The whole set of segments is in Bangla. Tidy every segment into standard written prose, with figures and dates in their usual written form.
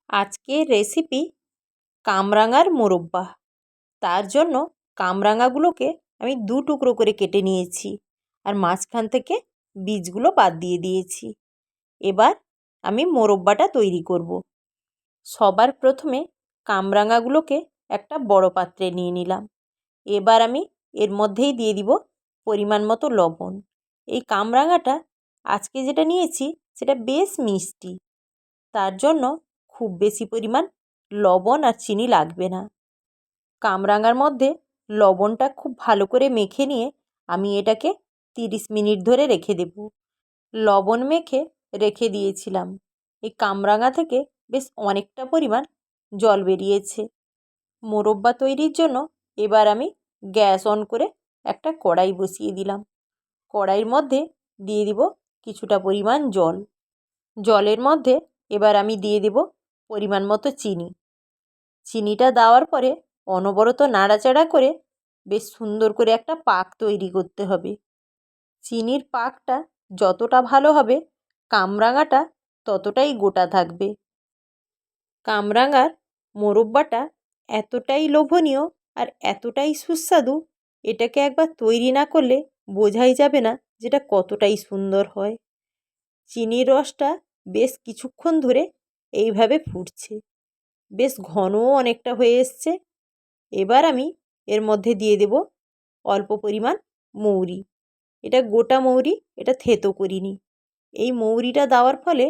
আজকের রেসিপি কামরাঙার মোরব্বা। তার জন্য কামরাঙাগুলোকে আমি দু টুকরো করে কেটে নিয়েছি আর মাঝখান থেকে বীজগুলো বাদ দিয়ে দিয়েছি। এবার আমি মোরব্বাটা তৈরি করব। সবার প্রথমে কামরাঙাগুলোকে একটা বড় পাত্রে নিয়ে নিলাম। এবার আমি এর মধ্যেই দিয়ে দিব পরিমাণ মতো লবণ। এই কামরাঙাটা আজকে যেটা নিয়েছি সেটা বেশ মিষ্টি, তার জন্য খুব বেশি পরিমাণ লবণ আর চিনি লাগবে না। কামরাঙার মধ্যে লবণটা খুব ভালো করে মেখে নিয়ে আমি এটাকে 30 মিনিট ধরে রেখে দেব। লবণ মেখে রেখে দিয়েছিলাম। এই কামরাঙা থেকে বেশ অনেকটা পরিমাণ জল বেরিয়েছে। মোরব্বা তৈরির জন্য এবার আমি গ্যাস অন করে একটা কড়াই বসিয়ে দিলাম। কড়াইয়ের মধ্যে দিয়ে দিব কিছুটা পরিমাণ জল। জলের মধ্যে এবার আমি দিয়ে দেব পরিমাণ মতো চিনি। চিনিটা দেওয়ার পরে অনবরত নাড়াচাড়া করে বেশ সুন্দর করে একটা পাক তৈরি করতে হবে। চিনির পাকটা যতটা ভালো হবে কামরাঙাটা ততটাই গোটা থাকবে। কামরাঙার মোরব্বাটা এতটাই লোভনীয় আর এতটাই সুস্বাদু, এটাকে একবার তৈরি না করলে বোঝাই যাবে না যেটা কতটাই সুন্দর হয়। চিনির রসটা বেশ কিছুক্ষণ ধরে এইভাবে ফুটছে, বেশ ঘনও অনেকটা হয়ে এসছে। এবার আমি এর মধ্যে দিয়ে দেব অল্প পরিমাণ মৌরি। এটা গোটা মৌরি, এটা থেতো করিনি। এই মৌরিটা দেওয়ার ফলে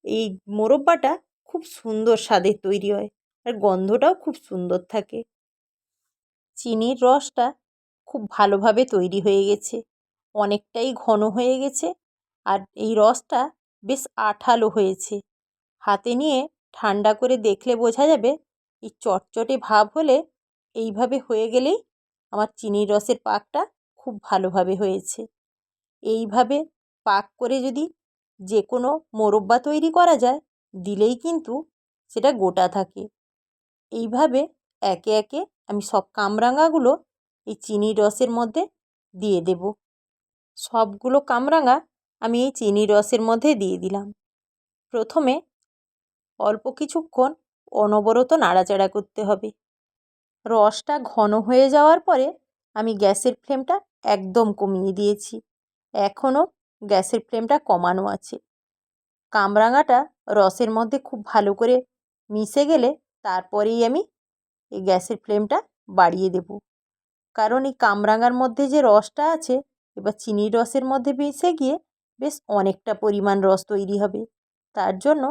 এই মোরব্বাটা খুব সুন্দর স্বাদের তৈরি হয় আর গন্ধটাও খুব সুন্দর থাকে। চিনির রসটা খুব ভালোভাবে তৈরি হয়ে গেছে, অনেকটাই ঘন হয়ে গেছে আর এই রসটা বেশ আঠালো হয়েছে। হাতে নিয়ে ঠান্ডা করে দেখলে বোঝা যাবে এই চটচটে ভাব হলে, এইভাবে হয়ে গেলেই আমার চিনির রসের পাকটা খুব ভালোভাবে হয়েছে। এইভাবে পাক করে যদি যে কোনো মোরব্বা তৈরি করা যায়, দিলেই কিন্তু সেটা গোটা থাকে। এইভাবে একে একে আমি সব কামরাঙাগুলো এই চিনির রসের মধ্যে দিয়ে দেব। সবগুলো কামরাঙা আমি এই চিনির রসের মধ্যে দিয়ে দিলাম। প্রথমে অল্প কিছুক্ষণ অনবরত নাড়াচাড়া করতে হবে। রসটা ঘন হয়ে যাওয়ার পরে আমি গ্যাসের ফ্লেমটা একদম কমিয়ে দিয়েছি। এখনও গ্যাসের ফ্লেমটা কমানো আছে। কামরাঙাটা রসের মধ্যে খুব ভালো করে মিশে গেলে তারপরেই আমি এই গ্যাসের ফ্লেমটা বাড়িয়ে দেব। কারণ এই কামরাঙার মধ্যে যে রসটা আছে এবার চিনির রসের মধ্যে মিশে গিয়ে বেশ অনেকটা পরিমাণ রস তৈরি হবে, তার জন্য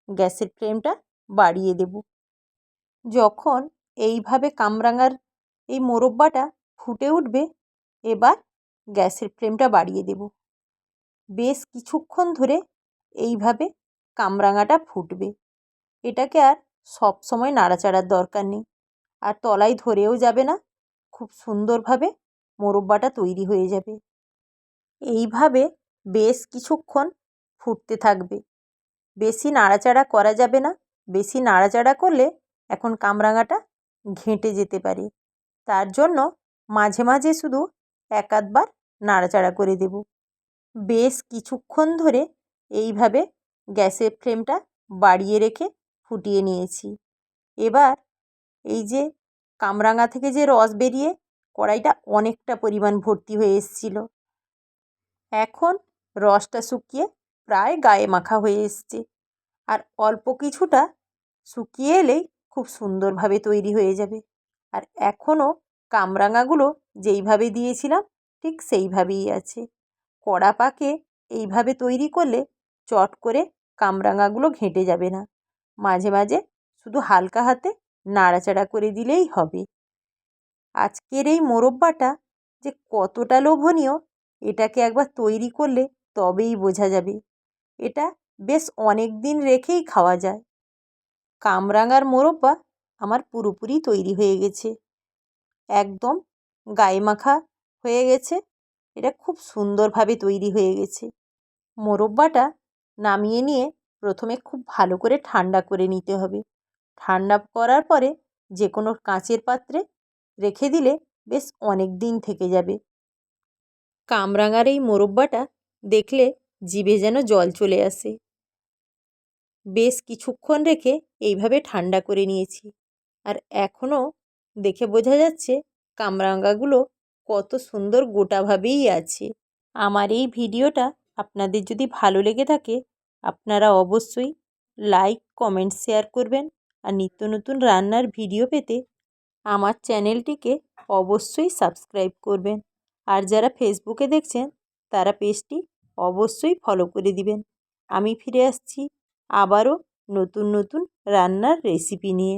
গ্যাসের ফ্লেমটা বাড়িয়ে দেব। যখন এইভাবে কামরাঙার এই মোরব্বাটা ফুটে উঠবে, এবার গ্যাসের ফ্লেমটা বাড়িয়ে দেব। বেশ কিছুক্ষণ ধরে এইভাবে কামরাঙাটা ফুটবে। এটাকে আর সব সময় নাড়াচাড়ার দরকার নেই, আর তলায় ধরেও যাবে না, খুব সুন্দরভাবে মোরব্বাটা তৈরি হয়ে যাবে। এইভাবে বেশ কিছুক্ষণ ফুটতে থাকবে। বেশি নাড়াচাড়া করা যাবে না, বেশি নাড়াচাড়া করলে এখন কামরাঙাটা ঘেঁটে যেতে পারে, তার জন্য মাঝে মাঝে শুধু এক আধবার নাড়াচাড়া করে দেব। বেশ কিছুক্ষণ ধরে এইভাবে গ্যাসের ফ্লেমটা বাড়িয়ে রেখে ফুটিয়ে নিয়েছি। এবার এই যে কামরাঙা থেকে যে রস বেরিয়ে কড়াইটা অনেকটা পরিমাণ ভর্তি হয়ে এসেছিল, এখন রসটা শুকিয়ে প্রায় গায়ে মাখা হয়ে এসছে। আর অল্প কিছুটা শুকিয়ে এলেই খুব সুন্দরভাবে তৈরি হয়ে যাবে। আর এখনও কামরাঙাগুলো যেইভাবে দিয়েছিলাম ঠিক সেইভাবেই আছে। কড়া পাকে এইভাবে তৈরি করলে চট করে কামরাঙাগুলো ঘেঁটে যাবে না। মাঝে মাঝে শুধু হালকা হাতে নাড়াচাড়া করে দিলেই হবে। আজকের এই মোরব্বাটা যে কতটা লোভনীয়, এটাকে একবার তৈরি করলে তবেই বোঝা যাবে। এটা বেশ অনেক দিন রেখেই খাওয়া যায়। কামরাঙার মোরব্বা আমার পুরোপুরি তৈরি হয়ে গেছে, একদম গায়ে মাখা হয়ে গেছে। এটা খুব সুন্দরভাবে তৈরি হয়ে গেছে। মোরব্বাটা নামিয়ে নিয়ে প্রথমে খুব ভালো করে ঠান্ডা করে নিতে হবে। ঠান্ডা করার পরে যে কোনো কাঁচের পাত্রে রেখে দিলে বেশ অনেক দিন থেকে যাবে। কামরাঙার এই মোরব্বাটা দেখলে জিভে যেন জল চলে আসে। বেশ কিছুক্ষণ রেখে এইভাবে ঠান্ডা করে নিয়েছি। আর এখনও দেখে বোঝা যাচ্ছে কামরাঙাগুলো কত সুন্দর গোটাভাবেই আছে। আমার এই ভিডিওটা আপনাদের যদি ভালো লেগে থাকে আপনারা অবশ্যই লাইক, কমেন্ট, শেয়ার করবেন। আর নিত্য নতুন রান্নার ভিডিও পেতে আমার চ্যানেলটিকে অবশ্যই সাবস্ক্রাইব করবেন। আর যারা ফেসবুকে দেখছেন তারা পেজটি অবশ্যই ফলো করে দিবেন। আমি ফিরে আসছি আবারও নতুন নতুন রান্নার রেসিপি নিয়ে।